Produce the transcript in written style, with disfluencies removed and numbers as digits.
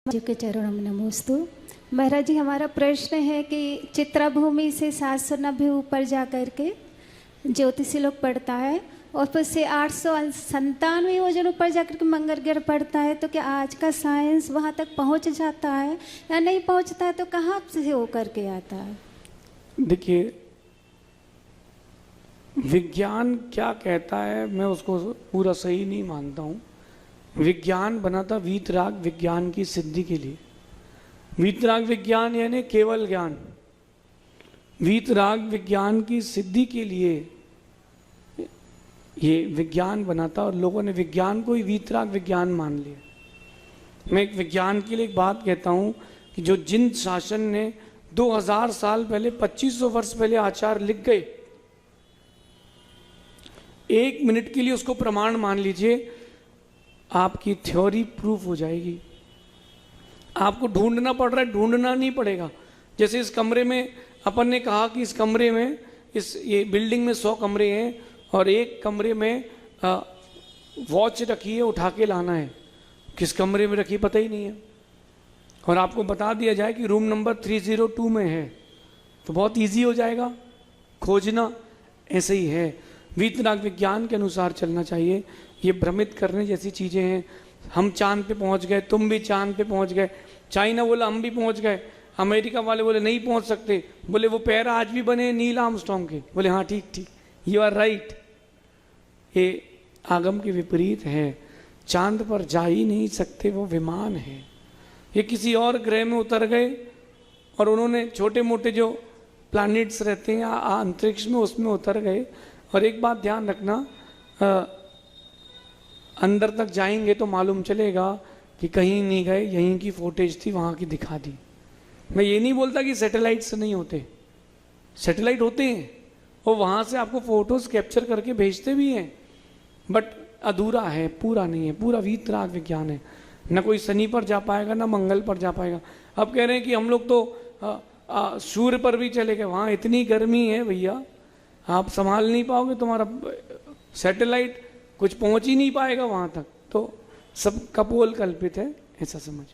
जी के चरणों में नमोस्तु। महाराज जी, हमारा प्रश्न है कि चित्रा भूमि से 790 ऊपर जा कर के ज्योतिषी लोग पढ़ता है और फिर से 897 योजन ऊपर जाकर के मंगल ग्रह पड़ता है, तो क्या आज का साइंस वहाँ तक पहुँच जाता है या नहीं पहुँचता है? तो कहाँ से हो करके आता है? देखिए, विज्ञान क्या कहता है मैं उसको पूरा सही नहीं मानता हूँ। विज्ञान बना था वीतराग विज्ञान की सिद्धि के लिए। वीतराग विज्ञान यानी केवल ज्ञान। वीतराग विज्ञान की सिद्धि के लिए ये विज्ञान बना था और लोगों ने विज्ञान को ही वीतराग विज्ञान मान लिया। मैं एक विज्ञान के लिए एक बात कहता हूँ कि जो जिन शासन ने 2000 साल पहले 2500 वर्ष पहले आचार लिख गए, 1 मिनट के लिए उसको प्रमाण मान लीजिए, आपकी थ्योरी प्रूफ हो जाएगी। आपको ढूंढना पड़ रहा है, ढूंढना नहीं पड़ेगा। जैसे इस कमरे में अपन ने कहा कि इस कमरे में ये बिल्डिंग में 100 कमरे हैं और एक कमरे में वॉच रखी है, उठा के लाना है। किस कमरे में रखी पता ही नहीं है और आपको बता दिया जाए कि रूम नंबर 302 में है, तो बहुत इजी हो जाएगा खोजना। ऐसे ही है, वीतराग विज्ञान के अनुसार चलना चाहिए। ये भ्रमित करने जैसी चीज़ें हैं। हम चांद पे पहुंच गए, तुम भी चांद पे पहुंच गए, चाइना बोला हम भी पहुंच गए, अमेरिका वाले बोले नहीं पहुंच सकते, बोले वो पैर आज भी बने नील आर्मस्ट्रांग के, बोले हाँ ठीक ठीक, यू आर राइट। ये आगम के विपरीत है। चांद पर जा ही नहीं सकते, वो विमान है। ये किसी और ग्रह में उतर गए और उन्होंने छोटे मोटे जो प्लैनेट्स रहते हैं अंतरिक्ष में, उसमें उतर गए। और एक बात ध्यान रखना, अंदर तक जाएंगे तो मालूम चलेगा कि कहीं नहीं गए, यहीं की फुटेज थी, वहाँ की दिखा दी। मैं ये नहीं बोलता कि सैटेलाइट से नहीं होते, सैटेलाइट होते हैं और वहाँ से आपको फोटोज कैप्चर करके भेजते भी हैं, बट अधूरा है, पूरा नहीं है। पूरा वीतराग विज्ञान है। न कोई शनि पर जा पाएगा, ना मंगल पर जा पाएगा। अब कह रहे हैं कि हम लोग तो सूर्य पर भी चले गए, वहाँ इतनी गर्मी है भैया, आप संभाल नहीं पाओगे, तुम्हारा सैटेलाइट कुछ पहुंच ही नहीं पाएगा वहां तक। तो सब कपोल कल्पित है, ऐसा समझ।